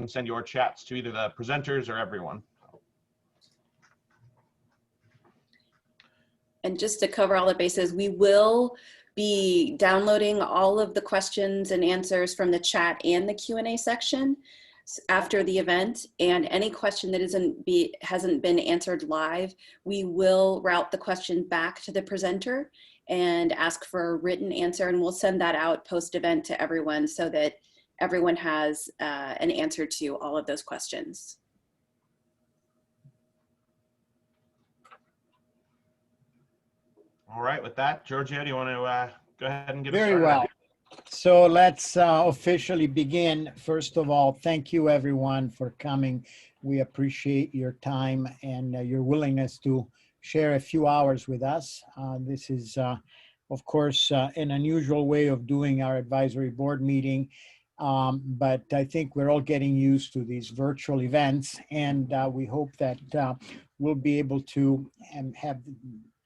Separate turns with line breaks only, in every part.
send your chats to either the presenters or everyone.
And just to cover all the bases, we will be downloading all of the questions and answers from the chat and the Q&A section after the event, and any question that hasn't been answered live, we will route the question back to the presenter and ask for a written answer, and we'll send that out post-event to everyone so that everyone has an answer to all of those questions.
All right, with that, Giorgio, do you want to go ahead and get us started?
Very well. So let's officially begin. First of all, thank you everyone for coming. We appreciate your time and your willingness to share a few hours with us. This is, of course, an unusual way of doing our advisory board meeting, but I think we're all getting used to these virtual events, and we hope that we'll be able to have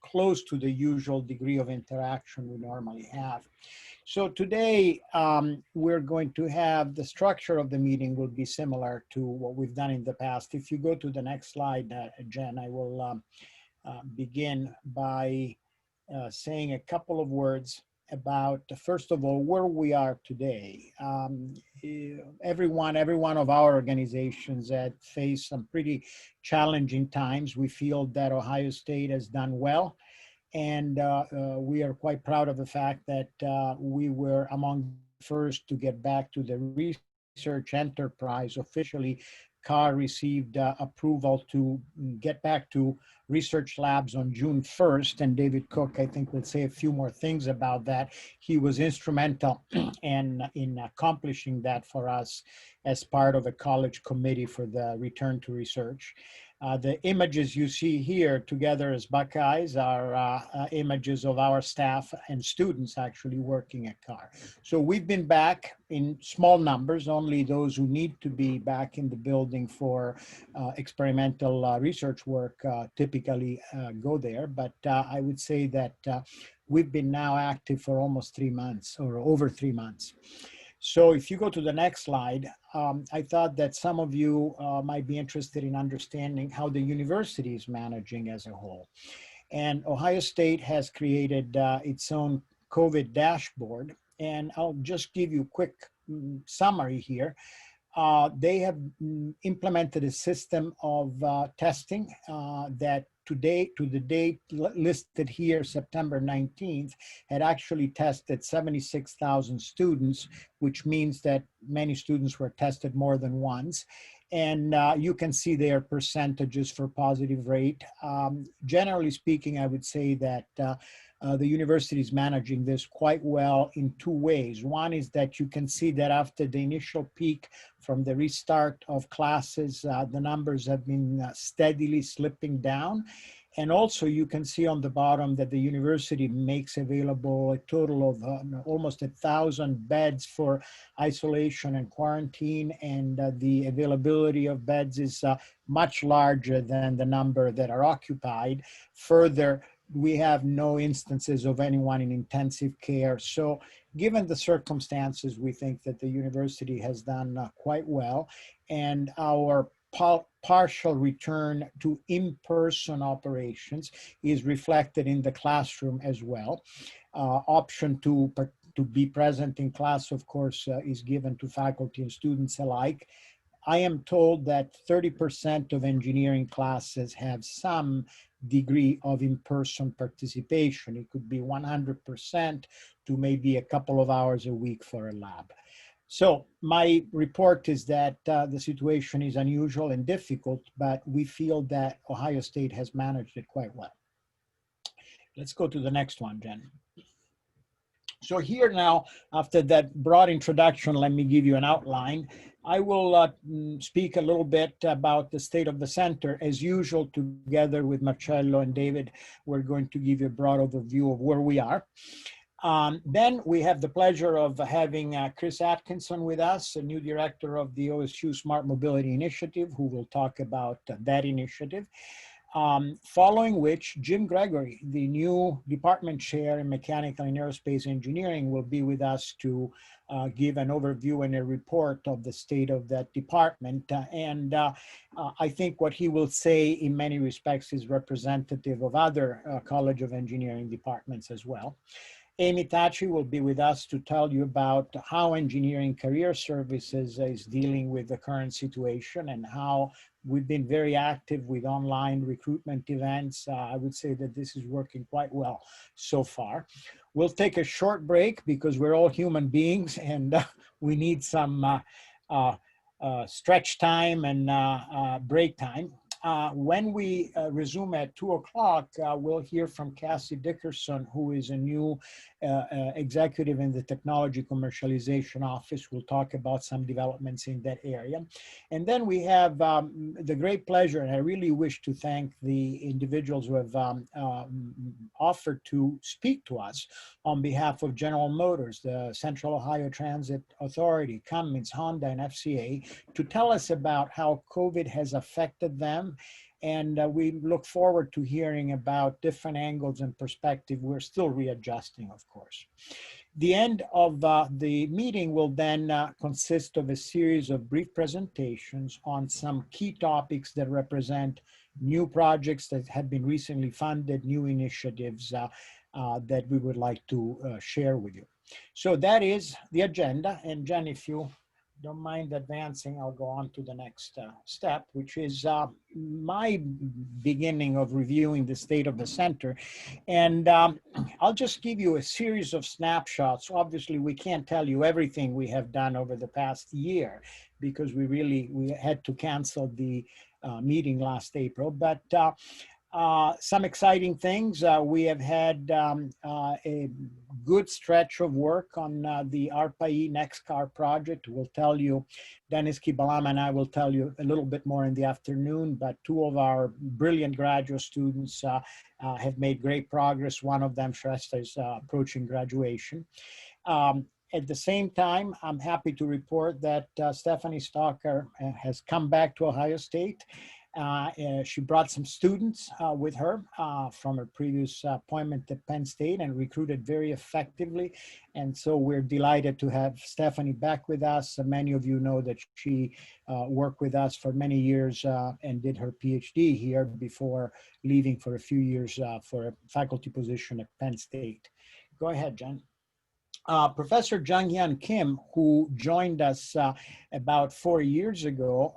close to the usual degree of interaction we normally have. So today we're going to have the structure of the meeting will be similar to what we've done in the past. If you go to the next slide, Jen, I will begin by saying a couple of words about, first of all, where we are today. Every one of our organizations had faced some pretty challenging times. We feel that Ohio State has done well, and we are quite proud of the fact that we were among the first to get back to the research enterprise officially. CAR received approval to get back to research labs on June 1st, and David Cook, I think, will say a few more things about that. He was instrumental in accomplishing that for us as part of a college committee for the return to research. The images you see here together as Buckeyes are images of our staff and students actually working at CAR. So we've been back in small numbers. Only those who need to be back in the building for experimental research work typically go there. But I would say that we've been now active for almost 3 months or over 3 months. So if you go to the next slide, I thought that some of you might be interested in understanding how the university is managing as a whole. And Ohio State has created its own COVID dashboard. And I'll just give you a quick summary here. They have implemented a system of testing that to the date listed here, September 19th, had actually tested 76,000 students, which means that many students were tested more than once. And you can see their percentages for positive rate. Generally speaking, I would say that the university is managing this quite well in 2 ways. One is that you can see that after the initial peak from the restart of classes, the numbers have been steadily slipping down. And also you can see on the bottom that the university makes available a total of almost 1,000 beds for isolation and quarantine, and the availability of beds is much larger than the number that are occupied. Further, we have no instances of anyone in intensive care. So given the circumstances, we think that the university has done quite well, and our partial return to in-person operations is reflected in the classroom as well. Option to be present in class, of course, is given to faculty and students alike. I am told that 30% of engineering classes have some degree of in-person participation. It could be 100% to maybe a couple of hours a week for a lab. So my report is that the situation is unusual and difficult, but we feel that Ohio State has managed it quite well. Let's go to the next one, Jen. So here now, after that broad introduction, let me give you an outline. I will speak a little bit about the state of the center. As usual, together with Marcello and David, we're going to give you a broad overview of where we are. Then we have the pleasure of having Chris Atkinson with us, a new director of the OSU Smart Mobility Initiative, who will talk about that initiative. Following which, Jim Gregory, the new department chair in mechanical and aerospace engineering, will be with us to give an overview and a report of the state of that department. I think what he will say in many respects is representative of other College of Engineering departments as well. Amy Tachi will be with us to tell you about how Engineering Career Services is dealing with the current situation and how we've been very active with online recruitment events. I would say that this is working quite well so far. We'll take a short break because we're all human beings and we need some stretch time and break time. When we resume at 2 o'clock, we'll hear from Cassie Dickerson, who is a new executive in the Technology Commercialization Office. We'll talk about some developments in that area. And then we have the great pleasure, and I really wish to thank the individuals who have offered to speak to us on behalf of General Motors, the Central Ohio Transit Authority, Cummins, Honda, and FCA, to tell us about how COVID has affected them. And we look forward to hearing about different angles and perspective. We're still readjusting, of course. The end of the meeting will then consist of a series of brief presentations on some key topics that represent new projects that have been recently funded, new initiatives that we would like to share with you. So that is the agenda. And Jen, if you don't mind advancing, I'll go on to the next step, which is my beginning of reviewing the state of the center. And I'll just give you a series of snapshots. Obviously, we can't tell you everything we have done over the past year because we had to cancel the meeting last April, but some exciting things. We have had a good stretch of work on the ARPA-E NextCar project. We'll tell you, Dennis Kibalama and I will tell you a little bit more in the afternoon, but two of our brilliant graduate students have made great progress. One of them, Shrestha, is approaching graduation. At the same time, I'm happy to report that Stephanie Stalker has come back to Ohio State. She brought some students with her from her previous appointment at Penn State and recruited very effectively. And so we're delighted to have Stephanie back with us. Many of you know that she worked with us for many years and did her PhD here before leaving for a few years for a faculty position at Penn State. Go ahead, Jen. Professor Jung-Hyun Kim, who joined us about 4 years ago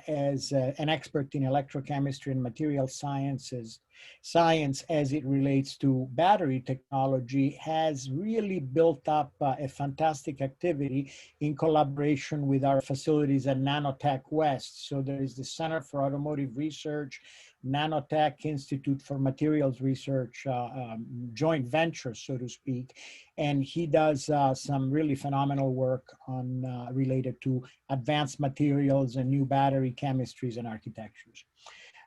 as an expert in electrochemistry and material science as it relates to battery technology, has really built up a fantastic activity in collaboration with our facilities at Nanotech West. So there is the Center for Automotive Research, Nanotech Institute for Materials Research, joint venture, so to speak. And he does some really phenomenal work on related to advanced materials and new battery chemistries and architectures.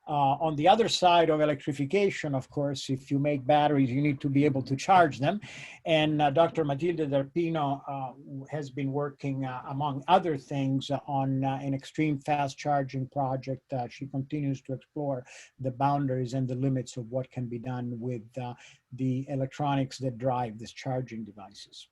On the other side of electrification, of course, if you make batteries, you need to be able to charge them. And Dr. Matilde Derpino has been working, among other things, on an extreme fast charging project. She continues to explore the boundaries and the limits of what can be done with the electronics that drive these charging devices.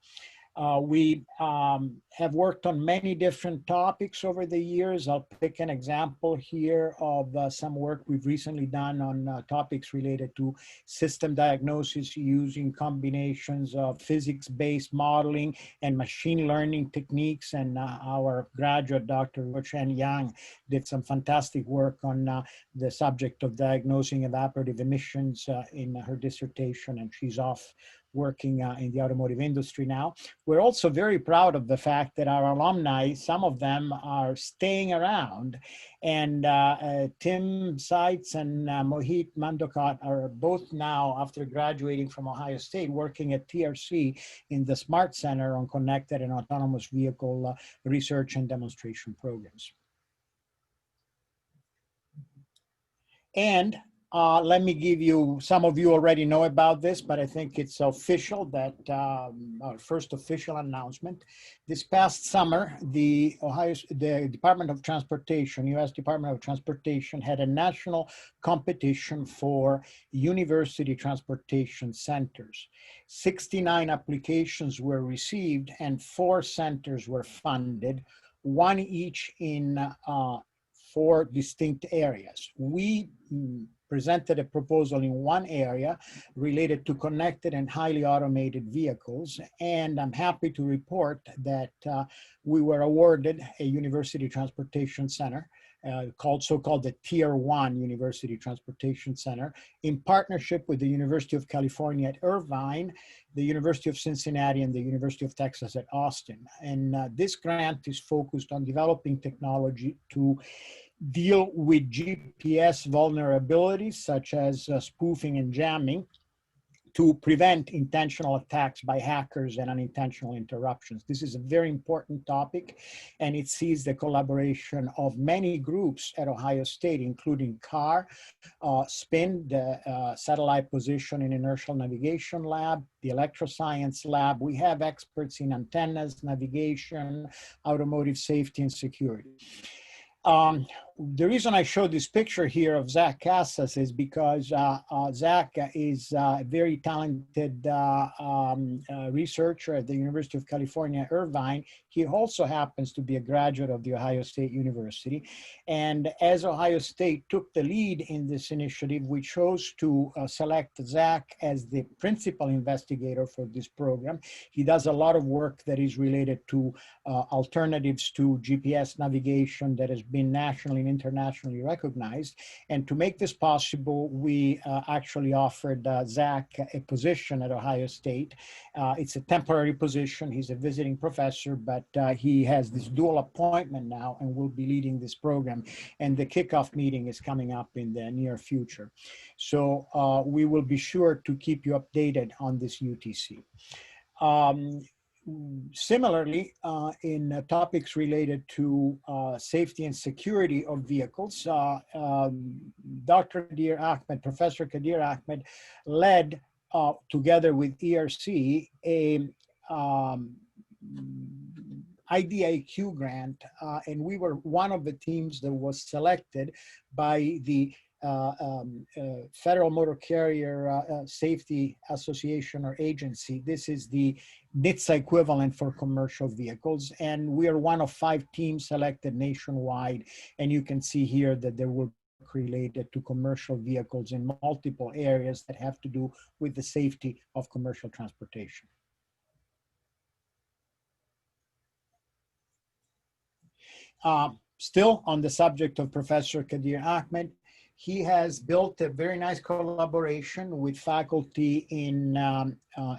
We have worked on many different topics over the years. I'll pick an example here of some work we've recently done on topics related to system diagnosis using combinations of physics-based modeling and machine learning techniques. And our graduate, Dr. Rochen Yang, did some fantastic work on the subject of diagnosing evaporative emissions in her dissertation, and she's off working in the automotive industry now. We're also very proud of the fact that our alumni, some of them are staying around, and Tim Seitz and Mohit Mandokot are both now, after graduating from Ohio State, working at TRC in the Smart Center on connected and autonomous vehicle research and demonstration programs. And Let me give you, some of you already know about this, but I think it's official that our first official announcement. This past summer, the Department of Transportation, U.S. Department of Transportation, had a national competition for university transportation centers. 69 applications were received and 4 centers were funded, one each in 4 distinct areas. We presented a proposal in one area related to connected and highly automated vehicles. And I'm happy to report that we were awarded a university transportation center so-called the Tier 1 University Transportation Center in partnership with the University of California at Irvine, the University of Cincinnati, and the University of Texas at Austin. And this grant is focused on developing technology to deal with GPS vulnerabilities such as spoofing and jamming to prevent intentional attacks by hackers and unintentional interruptions. This is a very important topic, and it sees the collaboration of many groups at Ohio State, including CAR, SPIN, the Satellite Position and Inertial Navigation Lab, the Electroscience Lab. We have experts in antennas, navigation, automotive safety, and security. The reason I showed this picture here of Zach Casas is because Zach is a very talented researcher at the University of California, Irvine. He also happens to be a graduate of the Ohio State University. And as Ohio State took the lead in this initiative, we chose to select Zach as the principal investigator for this program. He does a lot of work that is related to alternatives to GPS navigation that has been nationally and internationally recognized. And to make this possible, we actually offered Zach a position at Ohio State. It's a temporary position. He's a visiting professor, but he has this dual appointment now and will be leading this program. And the kickoff meeting is coming up in the near future. So we will be sure to keep you updated on this UTC. Similarly, in topics related to safety and security of vehicles, Dr. Kadir Ahmed, Professor Kadir Ahmed, led together with ERC a IDIQ grant, and we were one of the teams that was selected by the Federal Motor Carrier Safety Association or agency. This is the NHTSA equivalent for commercial vehicles. And we are one of 5 teams selected nationwide. And you can see here that there will be related to commercial vehicles in multiple areas that have to do with the safety of commercial transportation. Still on the subject of Professor Kadir Ahmed, he has built a very nice collaboration with faculty in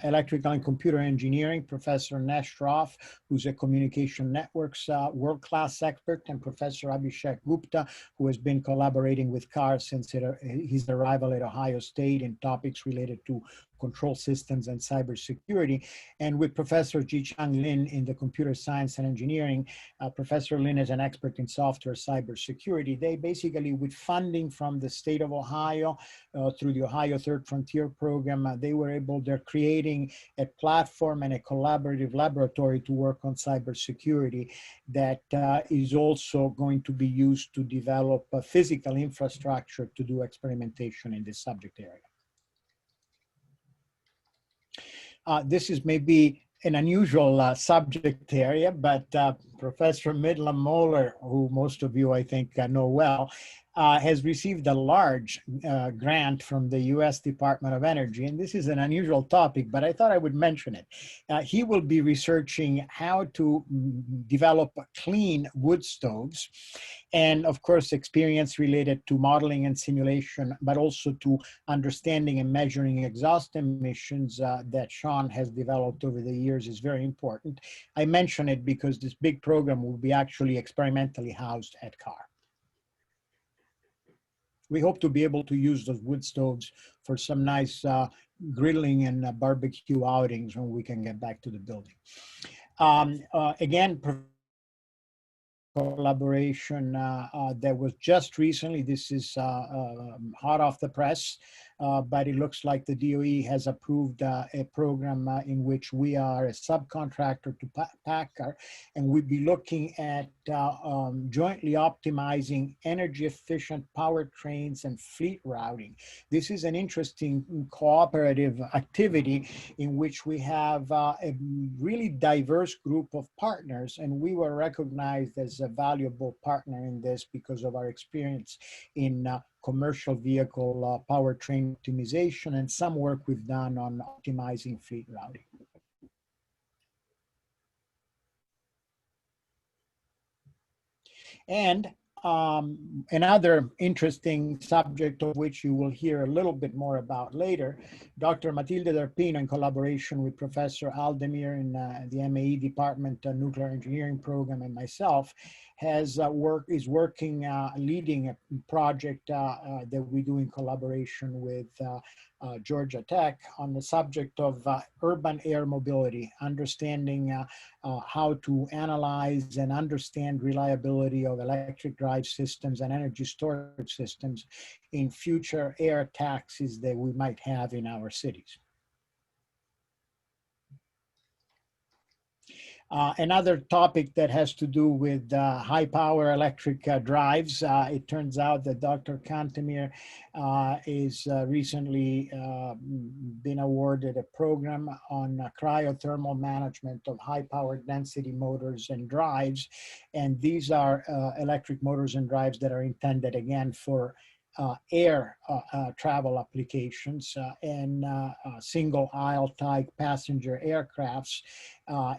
electrical and computer engineering, Professor Nesh Shroff, who's a communication networks world-class expert, and Professor Abhishek Gupta, who has been collaborating with CAR since his arrival at Ohio State in topics related to control systems and cybersecurity, and with Professor Ji-Chang Lin in the computer science and engineering. Professor Lin is an expert in software cybersecurity. They basically, with funding from the state of Ohio through the Ohio Third Frontier program, they're creating a platform and a collaborative laboratory to work on cybersecurity that is also going to be used to develop a physical infrastructure to do experimentation in this subject area. This is maybe an unusual subject area, but Professor Midlam Moeller, who most of you I think know well, has received a large grant from the U.S. Department of Energy. And this is an unusual topic, but I thought I would mention it. He will be researching how to develop clean wood stoves, and of course, experience related to modeling and simulation, but also to understanding and measuring exhaust emissions that Sean has developed over the years is very important. I mention it because this big program will be actually experimentally housed at CAR. We hope to be able to use those wood stoves for some nice grilling and barbecue outings when we can get back to the building. Again, collaboration that was just recently. This is hot off the press, but it looks like the DOE has approved a program in which we are a subcontractor to Packard, and we'll be looking at jointly optimizing energy efficient powertrains and fleet routing. This is an interesting cooperative activity in which we have a really diverse group of partners, and we were recognized as a valuable partner in this because of our experience in commercial vehicle powertrain optimization and some work we've done on optimizing fleet routing. And another interesting subject of which you will hear a little bit more about later, Dr. Matilde Derpino, in collaboration with Professor Aldemir in the MAE Department Nuclear Engineering Program and myself, is working, leading a project that we do in collaboration with Georgia Tech on the subject of urban air mobility, understanding how to analyze and understand reliability of electric drive systems and energy storage systems in future air taxis that we might have in our cities. Another topic that has to do with high power electric drives. It turns out that Dr. Kantemir is recently been awarded a program on cryothermal management of high power density motors and drives. And these are electric motors and drives that are intended again for air travel applications and single aisle type passenger aircrafts.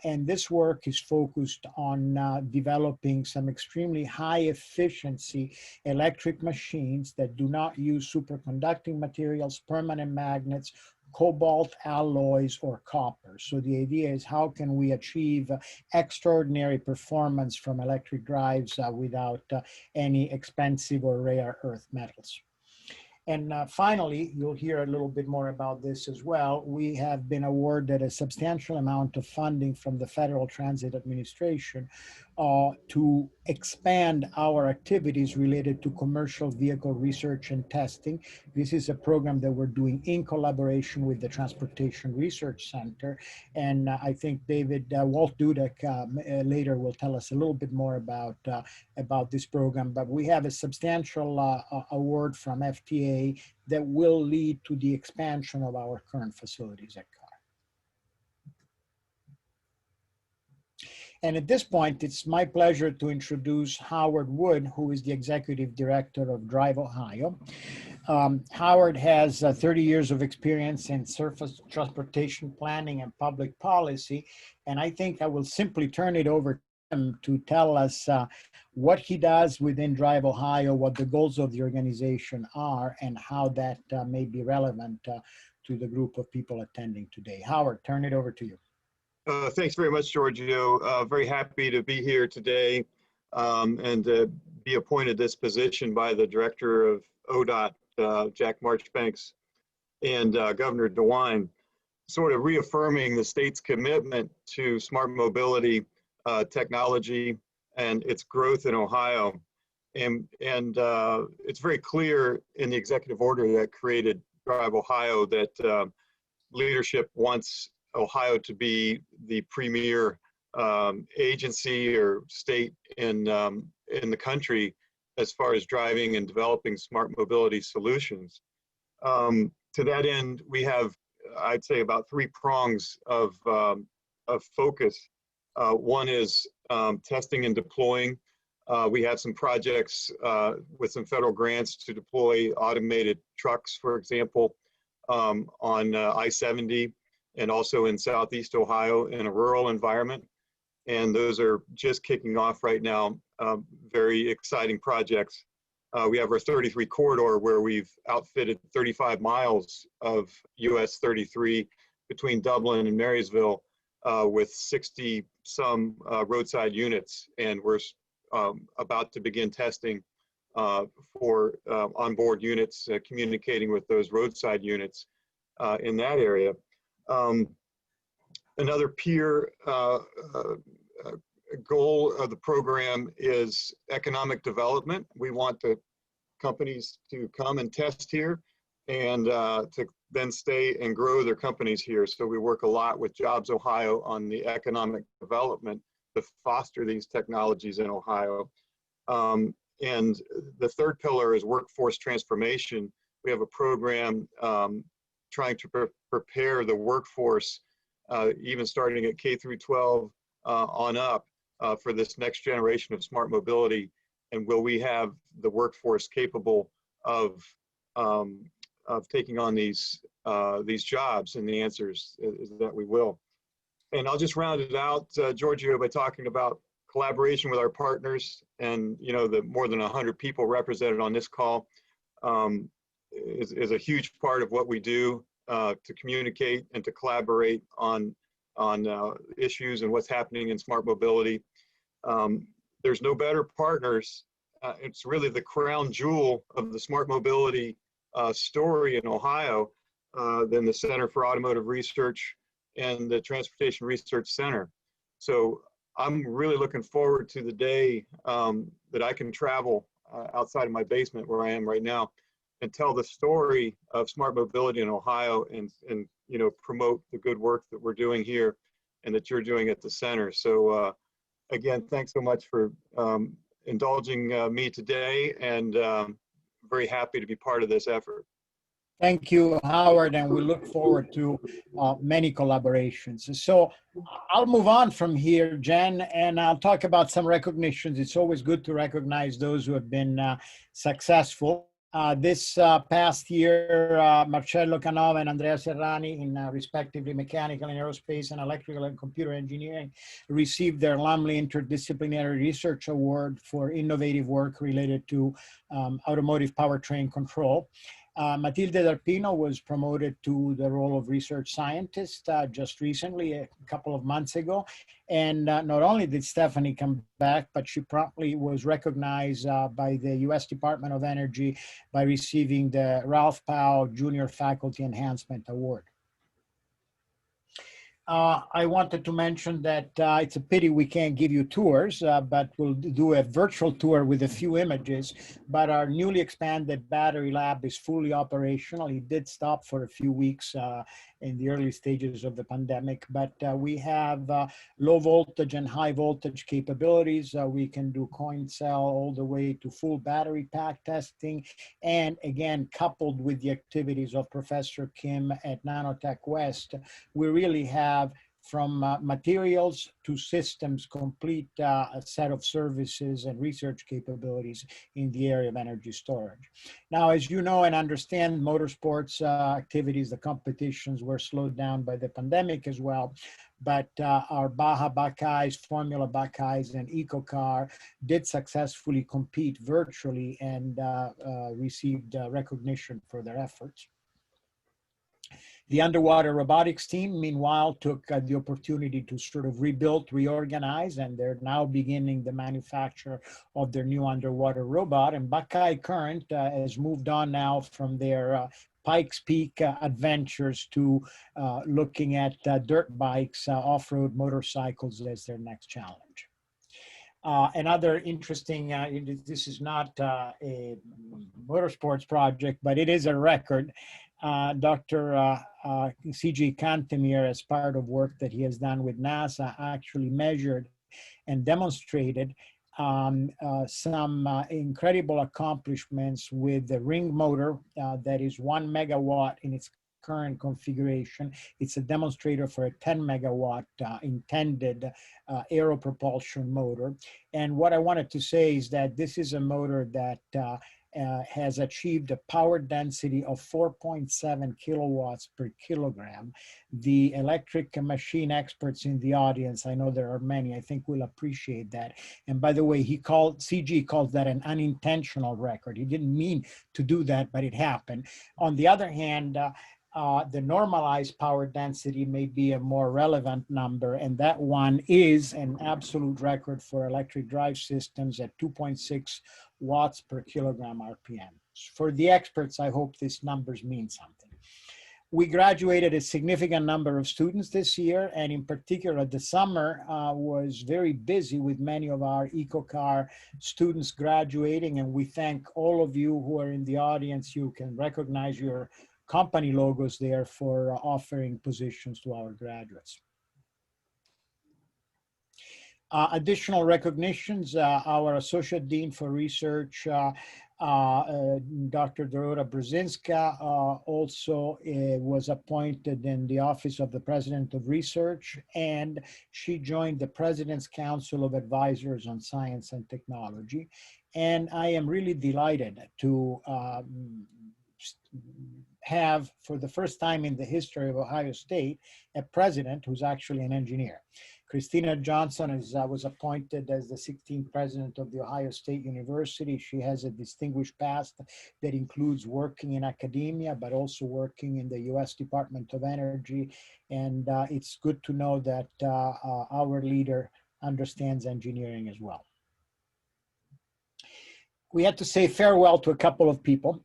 And this work is focused on developing some extremely high efficiency electric machines that do not use superconducting materials, permanent magnets, cobalt alloys, or copper. So the idea is, how can we achieve extraordinary performance from electric drives without any expensive or rare earth metals? And finally, you'll hear a little bit more about this as well. We have been awarded a substantial amount of funding from the Federal Transit Administration to expand our activities related to commercial vehicle research and testing. This is a program that we're doing in collaboration with the Transportation Research Center. And I think David Walt Dudek later will tell us a little bit more about this program. But we have a substantial award from FTA that will lead to the expansion of our current facilities at CAR. And at this point, it's my pleasure to introduce Howard Wood, who is the Executive Director of Drive Ohio. Howard has 30 years of experience in surface transportation planning and public policy, and I think I will simply turn it over to him to tell us what he does within Drive Ohio, what the goals of the organization are, and how that may be relevant to the group of people attending today. Howard, turn it over to you.
Thanks very much, Giorgio. Very happy to be here today and to be appointed this position by the Director of ODOT, Jack Marchbanks, and Governor DeWine, sort of reaffirming the state's commitment to smart mobility technology and its growth in Ohio. And it's very clear in the executive order that created Drive Ohio that leadership wants Ohio to be the premier agency or state in the country as far as driving and developing smart mobility solutions. To that end, we have, I'd say, about 3 prongs of focus. One is testing and deploying. We have some projects with some federal grants to deploy automated trucks, for example, on I-70 and also in Southeast Ohio in a rural environment. And those are just kicking off right now. Very exciting projects. We have our 33 corridor where we've outfitted 35 miles of US 33 between Dublin and Marysville with 60 some roadside units. And we're about to begin testing for onboard units communicating with those roadside units in that area. Another peer goal of the program is economic development. We want the companies to come and test here and to then stay and grow their companies here. So we work a lot with Jobs Ohio on the economic development to foster these technologies in Ohio. And the third pillar is workforce transformation. We have a program trying to prepare the workforce, even starting at K through 12 on up, for this next generation of smart mobility. And will we have the workforce capable of taking on these jobs? And the answer is that we will. And I'll just round it out, Giorgio, by talking about collaboration with our partners, and the more than 100 people represented on this call is a huge part of what we do to communicate and to collaborate on issues and what's happening in smart mobility. There's no better partners. It's really the crown jewel of the smart mobility story in Ohio than the Center for Automotive Research and the Transportation Research Center. So I'm really looking forward to the day that I can travel outside of my basement where I am right now and tell the story of smart mobility in Ohio and promote the good work that we're doing here and that you're doing at the center. So again, thanks so much for indulging me today, and very happy to be part of this effort.
Thank you, Howard, and we look forward to many collaborations. So I'll move on from here, Jen, and I'll talk about some recognitions. It's always good to recognize those who have been successful. This past year, Marcello Canova and Andrea Serrani, in respectively mechanical and aerospace and electrical and computer engineering, received their Lumley Interdisciplinary Research Award for innovative work related to automotive powertrain control. Matilde D'Arpino was promoted to the role of research scientist just recently, a couple of months ago. And not only did Stephanie come back, but she promptly was recognized by the U.S. Department of Energy by receiving the Ralph Powell Junior Faculty Enhancement Award. I wanted to mention that it's a pity we can't give you tours, but we'll do a virtual tour with a few images. But our newly expanded battery lab is fully operational. It did stop for a few weeks in the early stages of the pandemic, but we have low voltage and high voltage capabilities. We can do coin cell all the way to full battery pack testing. And again, coupled with the activities of Professor Kim at Nanotech West, we really have from materials to systems, complete a set of services and research capabilities in the area of energy storage. Now, as you know and understand, motorsports activities, the competitions were slowed down by the pandemic as well. But our Baja Buckeyes, Formula Buckeyes, and EcoCar did successfully compete virtually and received recognition for their efforts. The underwater robotics team, meanwhile, took the opportunity to sort of rebuild, reorganize, and they're now beginning the manufacture of their new underwater robot. And Buckeye Current has moved on now from their Pikes Peak adventures to looking at dirt bikes, off-road motorcycles as their next challenge. Another interesting, this is not a motorsports project, but it is a record. Dr. C.G. Kantemir, as part of work that he has done with NASA, actually measured and demonstrated some incredible accomplishments with the ring motor that is 1 megawatt in its current configuration. It's a demonstrator for a 10 megawatt intended aero propulsion motor. And what I wanted to say is that this is a motor that has achieved a power density of 4.7 kilowatts per kilogram. The electric machine experts in the audience, I know there are many, I think will appreciate that. And by the way, CG calls that an unintentional record. He didn't mean to do that, but it happened. On the other hand, the normalized power density may be a more relevant number, and that one is an absolute record for electric drive systems at 2.6 watts per kilogram RPM. For the experts, I hope these numbers mean something. We graduated a significant number of students this year, and in particular, the summer was very busy with many of our EcoCar students graduating, and we thank all of you who are in the audience. You can recognize your company logos there for offering positions to our graduates. Additional recognitions, our Associate Dean for Research, Dr. Dorota Brzezinska, also was appointed in the Office of the President of Research, and she joined the President's Council of Advisors on Science and Technology. And I am really delighted to have, for the first time in the history of Ohio State, a president who's actually an engineer. Christina Johnson was appointed as the 16th president of the Ohio State University. She has a distinguished past that includes working in academia, but also working in the U.S. Department of Energy. And it's good to know that our leader understands engineering as well. We had to say farewell to a couple of people.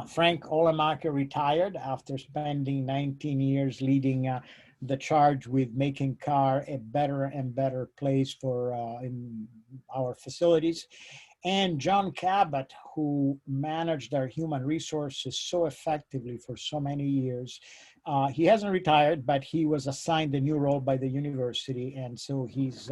Frank Olemacher retired after spending 19 years leading the charge with making CAR a better and better place for in our facilities. And John Cabot, who managed our human resources so effectively for so many years. He hasn't retired, but he was assigned a new role by the university. And so he's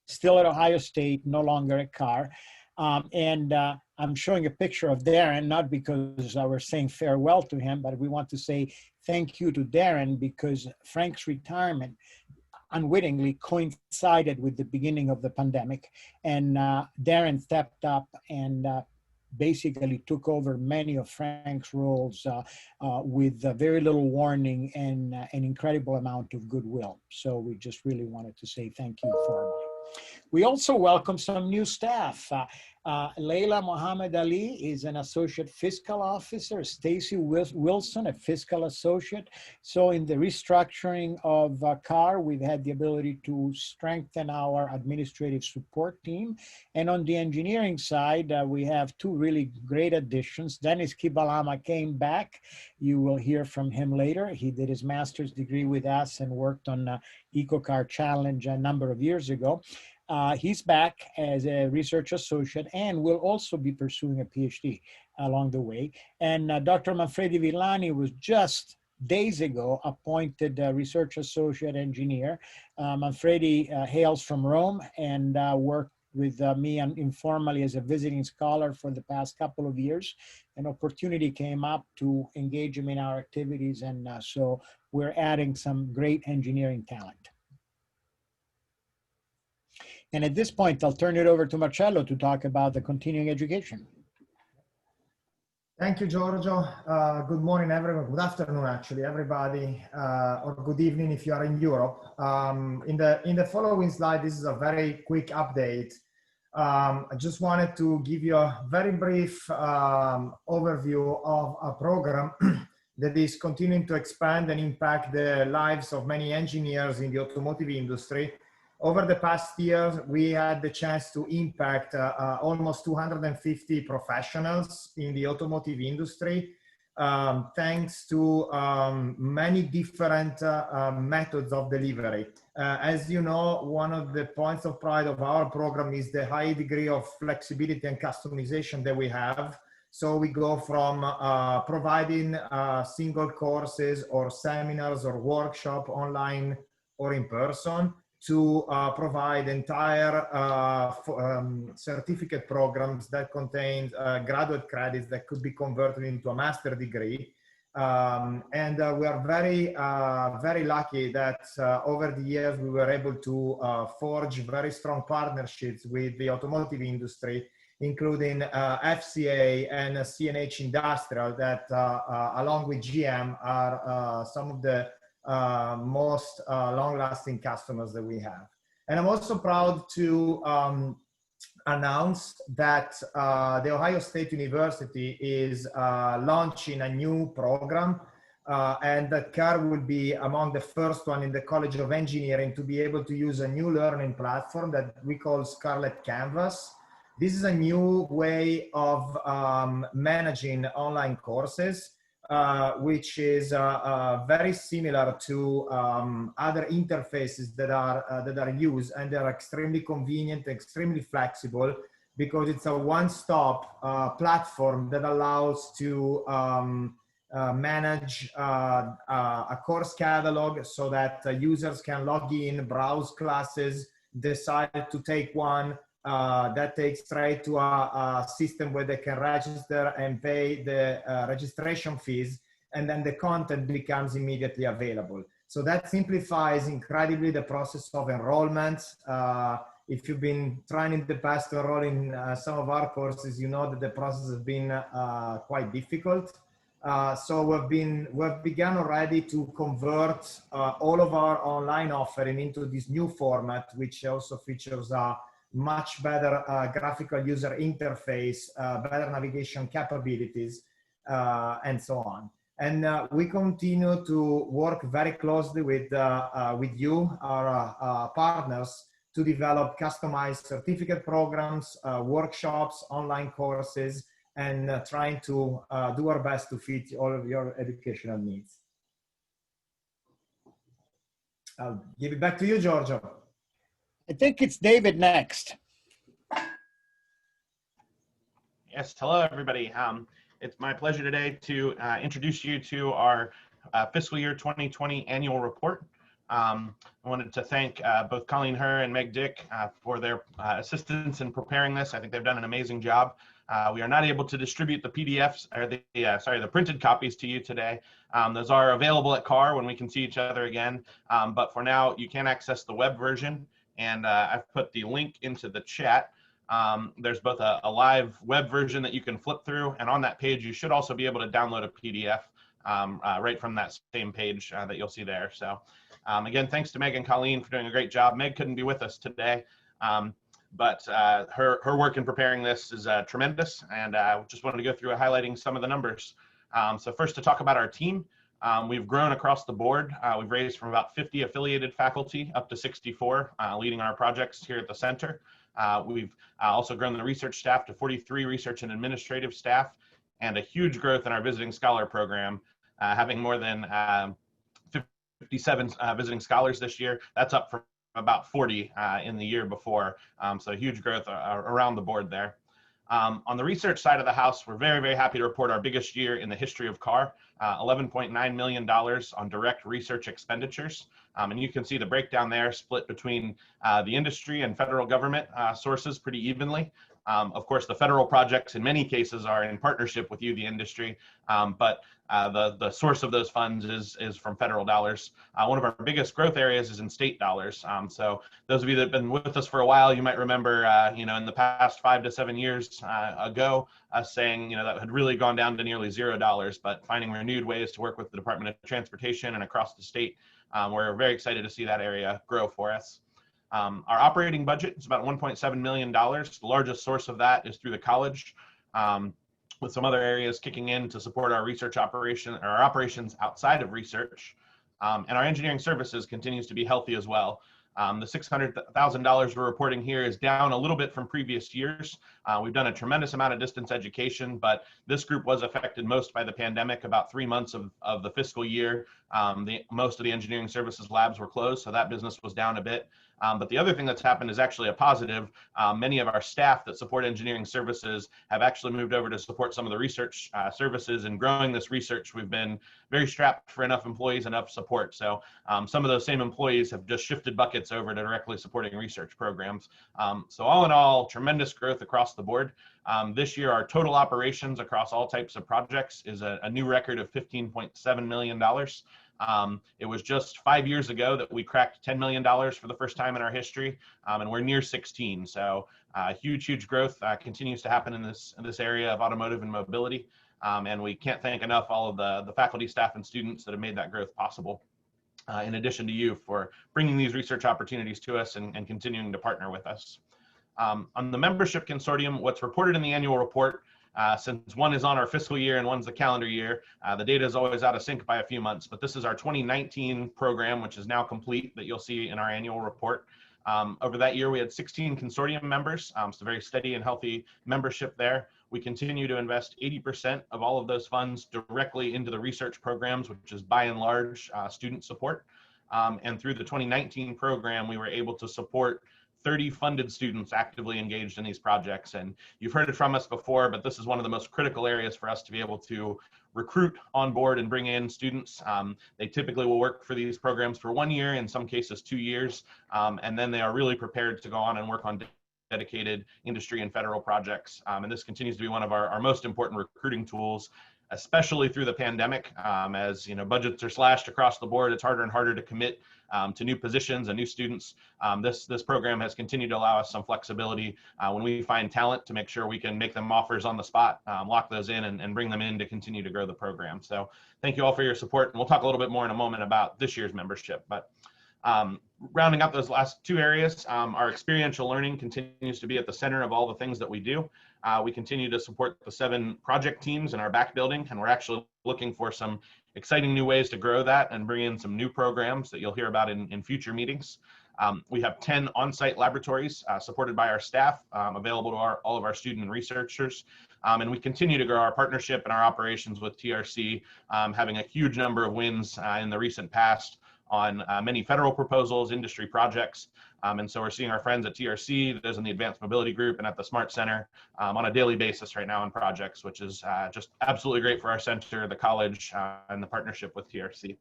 still at Ohio State, no longer at CAR. I'm showing a picture of Darren, not because we're saying farewell to him, but we want to say thank you to Darren because Frank's retirement unwittingly coincided with the beginning of the pandemic. And Darren stepped up and basically took over many of Frank's roles with very little warning and an incredible amount of goodwill. So we just really wanted to say thank you formally. We also welcome some new staff. Leila Mohammed Ali is an associate fiscal officer, Stacy Wilson, a fiscal associate. So in the restructuring of CAR, we've had the ability to strengthen our administrative support team. And on the engineering side, we have two really great additions. Dennis Kibalama came back. You will hear from him later. He did his master's degree with us and worked on EcoCar Challenge a number of years ago. He's back as a research associate and will also be pursuing a PhD along the way. And Dr. Manfredi Villani was just days ago appointed research associate engineer. Manfredi hails from Rome and worked with me informally as a visiting scholar for the past couple of years. An opportunity came up to engage him in our activities, and so we're adding some great engineering talent. And at this point, I'll turn it over to Marcello to talk about the continuing education.
Thank you, Giorgio. Good morning, everyone. Good afternoon, actually, everybody, or good evening if you are in Europe. In the following slide, this is a very quick update. I just wanted to give you a very brief overview of a program that is continuing to expand and impact the lives of many engineers in the automotive industry. Over the past years, we had the chance to impact almost 250 professionals in the automotive industry, thanks to many different methods of delivery. As you know, one of the points of pride of our program is the high degree of flexibility and customization that we have. So we go from providing single courses or seminars or workshop online or in person, to provide entire certificate programs that contain graduate credits that could be converted into a master degree. We are very lucky that over the years we were able to forge very strong partnerships with the automotive industry, including FCA and CNH Industrial that along with GM are some of the most long-lasting customers that we have. And I'm also proud to announce that the Ohio State University is launching a new program and that CAR will be among the first one in the College of Engineering to be able to use a new learning platform that we call Scarlet Canvas. This is a new way of managing online courses. which is very similar to other interfaces that are used, and they're extremely convenient, extremely flexible, because it's a one-stop platform that allows to manage a course catalog so that users can log in, browse classes, decide to take one. That takes straight to a system where they can register and pay the registration fees, and then the content becomes immediately available. So that simplifies incredibly the process of enrollment. If you've been trying in the past to enroll in some of our courses, you know that the process has been quite difficult. So we've begun already to convert all of our online offering into this new format, which also features much better graphical user interface, better navigation capabilities, and so on. And we continue to work very closely with you, our partners, to develop customized certificate programs, workshops, online courses, and trying to do our best to fit all of your educational needs. I'll give it back to you, Giorgio.
I think it's David next.
Yes, hello everybody. It's my pleasure today to introduce you to our fiscal year 2020 annual report. I wanted to thank both Colleen Herr and Meg Dick for their assistance in preparing this. I think they've done an amazing job. We are not able to distribute the PDFs or the printed copies to you today. Those are available at CAR when we can see each other again. But for now, you can access the web version, and I've put the link into the chat. There's both a live web version that you can flip through, and on that page, you should also be able to download a PDF right from that same page that you'll see there. So again, thanks to Meg and Colleen for doing a great job. Meg couldn't be with us today, but her work in preparing this is tremendous, and I just wanted to go through highlighting some of the numbers. So first, to talk about our team. We've grown across the board. We've raised from about 50 affiliated faculty up to 64 leading our projects here at the center. We've also grown the research staff to 43 research and administrative staff, and a huge growth in our visiting scholar program, having more than 57 visiting scholars this year. That's up from about 40 in the year before. So huge growth around the board there. On the research side of the house, we're very, very happy to report our biggest year in the history of CAR, $11.9 million on direct research expenditures. And you can see the breakdown there split between the industry and federal government sources pretty evenly. Of course, the federal projects in many cases are in partnership with you, the industry, but the source of those funds is from federal dollars. One of our biggest growth areas is in state dollars. So those of you that have been with us for a while, you might remember, in the past 5 to 7 years ago, us saying, that had really gone down to nearly $0, but finding renewed ways to work with the Department of Transportation and across the state. We're very excited to see that area grow for us. Our operating budget is about $1.7 million. The largest source of that is through the college, with some other areas kicking in to support our research operation, or our operations outside of research. And our engineering services continues to be healthy as well. The $600,000 we're reporting here is down a little bit from previous years. We've done a tremendous amount of distance education, but this group was affected most by the pandemic. About 3 months of the fiscal year, most of the engineering services labs were closed, so that business was down a bit. But the other thing that's happened is actually a positive. Many of our staff that support engineering services have actually moved over to support some of the research services. And growing this research, we've been very strapped for enough employees, enough support. So some of those same employees have just shifted buckets over to directly supporting research programs. So all in all, tremendous growth across the board. This year, our total operations across all types of projects is a new record of $15.7 million. It was just 5 years ago that we cracked $10 million for the first time in our history, and we're near 16. So huge growth continues to happen in this area of automotive and mobility, and we can't thank enough all of the faculty, staff, and students that have made that growth possible, in addition to you for bringing these research opportunities to us and continuing to partner with us. On the membership consortium, what's reported in the annual report, since one is on our fiscal year and one's the calendar year, the data is always out of sync by a few months, but this is our 2019 program, which is now complete, that you'll see in our annual report. Over that year, we had 16 consortium members, so very steady and healthy membership there. We continue to invest 80% of all of those funds directly into the research programs, which is by and large student support. And through the 2019 program, we were able to support 30 funded students actively engaged in these projects. And you've heard it from us before, but this is one of the most critical areas for us to be able to recruit, on board, and bring in students. They typically will work for these programs for 1 year, in some cases 2 years, and then they are really prepared to go on and work on dedicated industry and federal projects. And this continues to be one of our most important recruiting tools, especially through the pandemic. As budgets are slashed across the board, it's harder and harder to commit to new positions and new students. This program has continued to allow us some flexibility when we find talent to make sure we can make them offers on the spot, lock those in, and bring them in to continue to grow the program. So thank you all for your support, and we'll talk a little bit more in a moment about this year's membership. But rounding up those last two areas, our experiential learning continues to be at the center of all the things that we do. We continue to support the 7 project teams in our back building, and we're actually looking for some exciting new ways to grow that and bring in some new programs that you'll hear about in future meetings. We have 10 on-site laboratories supported by our staff, available to all of our student and researchers. And we continue to grow our partnership and our operations with TRC, having a huge number of wins in the recent past on many federal proposals, industry projects. And so we're seeing our friends at TRC, those in the Advanced Mobility Group and at the Smart Center on a daily basis right now on projects, which is just absolutely great for our center, the college, and the partnership with TRC.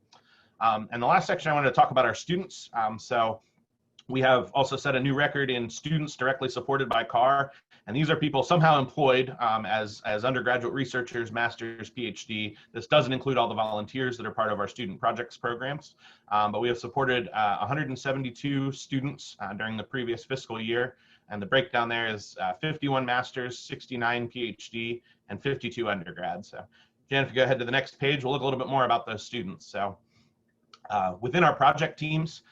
And the last section, I wanted to talk about our students. So we have also set a new record in students directly supported by CAR. And these are people somehow employed as undergraduate researchers, masters, PhD. This doesn't include all the volunteers that are part of our student projects programs. But we have supported 172 students during the previous fiscal year. And the breakdown there is 51 masters, 69 PhD, and 52 undergrads. So Jan, if you go ahead to the next page, we'll look a little bit more about those students. So within our project teams,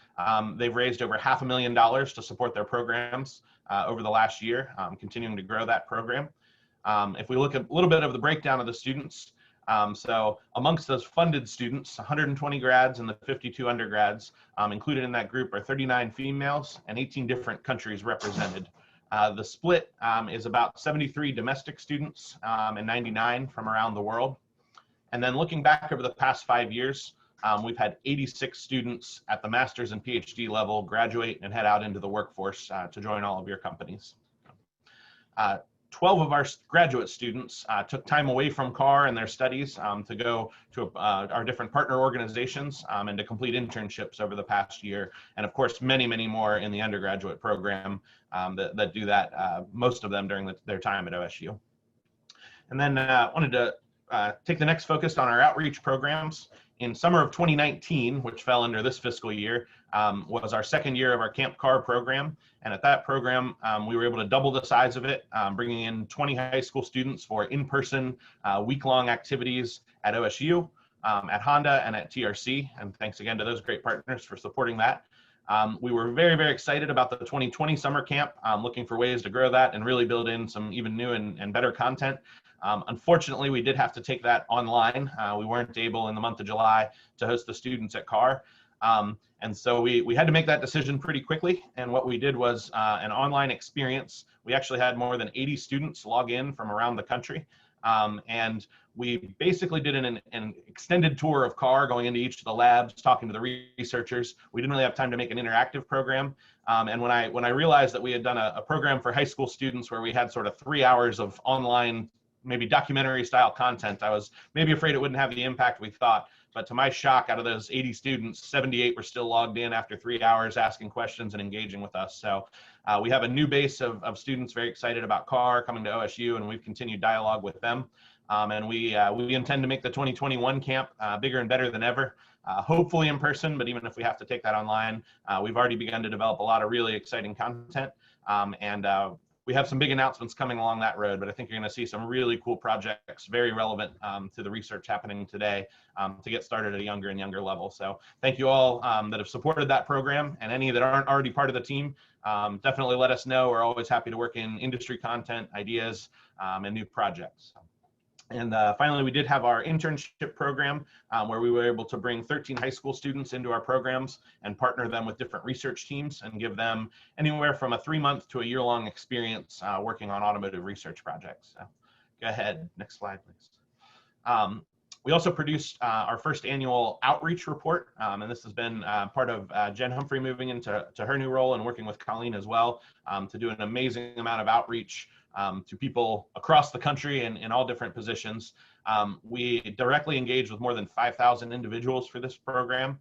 they've raised over $500,000 to support their programs over the last year, continuing to grow that program. If we look at a little bit of the breakdown of the students, so amongst those funded students, 120 grads and the 52 undergrads, included in that group are 39 females and 18 different countries represented. The split is about 73 domestic students and 99 from around the world. And then looking back over the past 5 years, we've had 86 students at the master's and PhD level graduate and head out into the workforce to join all of your companies. 12 of our graduate students took time away from CAR and their studies to go to our different partner organizations and to complete internships over the past year. And of course, many, many more in the undergraduate program that do that, most of them during their time at OSU. And then I wanted to take the next focus on our outreach programs. In summer of 2019, which fell under this fiscal year, was our second year of our Camp CAR program. And at that program, we were able to double the size of it, bringing in 20 high school students for in-person week-long activities at OSU, at Honda, and at TRC. And thanks again to those great partners for supporting that. We were very, very excited about the 2020 summer camp, looking for ways to grow that and really build in some even new and better content. Unfortunately, we did have to take that online. We weren't able in the month of July to host the students at CAR. And so we had to make that decision pretty quickly. And what we did was an online experience. We actually had more than 80 students log in from around the country. And we basically did an extended tour of CAR, going into each of the labs, talking to the researchers. We didn't really have time to make an interactive program. And when I realized that we had done a program for high school students where we had sort of 3 hours of online, maybe documentary style content, I was maybe afraid it wouldn't have the impact we thought. But to my shock, out of those 80 students, 78 were still logged in after 3 hours asking questions and engaging with us. So we have a new base of students very excited about CAR coming to OSU, and we've continued dialogue with them. And we intend to make the 2021 camp bigger and better than ever, hopefully in person, but even if we have to take that online, we've already begun to develop a lot of really exciting content. We have some big announcements coming along that road, but I think you're going to see some really cool projects, very relevant to the research happening today, to get started at a younger and younger level. So thank you all that have supported that program, and any that aren't already part of the team, definitely let us know. We're always happy to work in industry content, ideas, and new projects. And finally, we did have our internship program where we were able to bring 13 high school students into our programs and partner them with different research teams and give them anywhere from a 3-month to a year-long experience working on automotive research projects. So go ahead, next slide, please. We also produced our first annual outreach report, and this has been part of Jen Humphrey moving into her new role and working with Colleen as well to do an amazing amount of outreach to people across the country in all different positions. We directly engaged with more than 5,000 individuals for this program.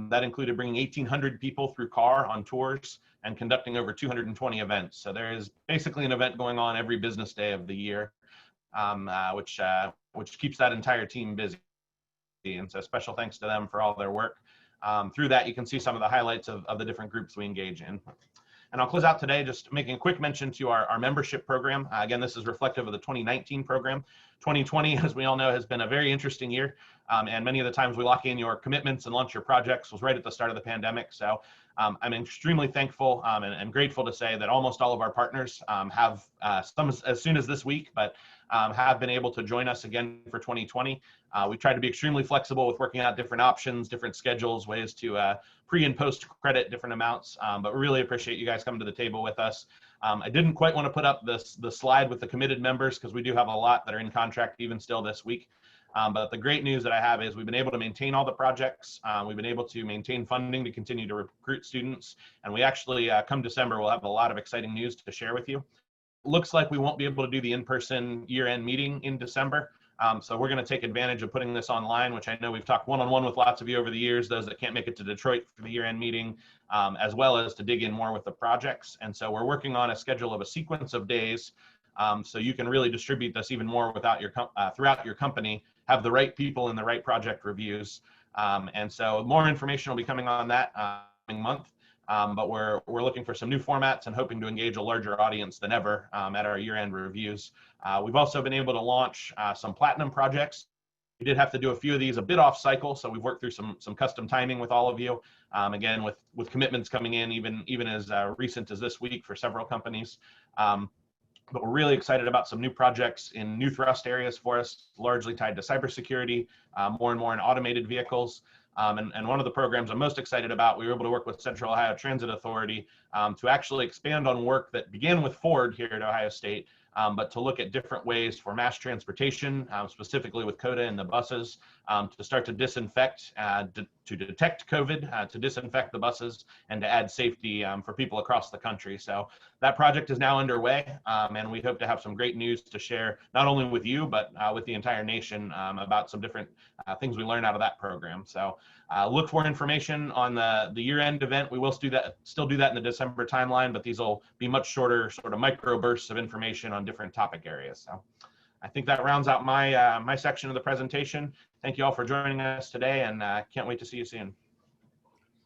That included bringing 1,800 people through car on tours and conducting over 220 events. So there is basically an event going on every business day of the year, which keeps that entire team busy. And so special thanks to them for all their work. Through that, you can see some of the highlights of the different groups we engage in. And I'll close out today just making a quick mention to our membership program. Again, this is reflective of the 2019 program. 2020, as we all know, has been a very interesting year. And many of the times we lock in your commitments and launch your projects was right at the start of the pandemic. So I'm extremely thankful and grateful to say that almost all of our partners have, some as soon as this week, but have been able to join us again for 2020. We tried to be extremely flexible with working out different options, different schedules, ways to pre and post credit different amounts, but really appreciate you guys coming to the table with us. I didn't quite want to put up the slide with the committed members because we do have a lot that are in contract even still this week. But the great news that I have is we've been able to maintain all the projects. We've been able to maintain funding to continue to recruit students. And we actually, come December, we'll have a lot of exciting news to share with you. Looks like we won't be able to do the in-person year-end meeting in December. So we're going to take advantage of putting this online, which I know we've talked one-on-one with lots of you over the years, those that can't make it to Detroit for the year-end meeting, as well as to dig in more with the projects. And so we're working on a schedule of a sequence of days so you can really distribute this even more without your throughout your company, have the right people in the right project reviews. And so more information will be coming on that coming month. But we're looking for some new formats and hoping to engage a larger audience than ever at our year-end reviews. We've also been able to launch some platinum projects. We did have to do a few of these a bit off cycle, so we've worked through some custom timing with all of you. Again, with commitments coming in even as recent as this week for several companies. But we're really excited about some new projects in new thrust areas for us, largely tied to cybersecurity, more and more in automated vehicles. And one of the programs I'm most excited about, we were able to work with Central Ohio Transit Authority to actually expand on work that began with Ford here at Ohio State, but to look at different ways for mass transportation, specifically with CODA and the buses, to start to disinfect, to detect COVID, to disinfect the buses, and to add safety for people across the country. So that project is now underway, and we hope to have some great news to share, not only with you, but with the entire nation about some different things we learn out of that program. So look for information on the year-end event. We will still do that in the December timeline, but these will be much shorter sort of micro bursts of information on different topic areas. So I think that rounds out my section of the presentation. Thank you all for joining us today, and can't wait to see you soon.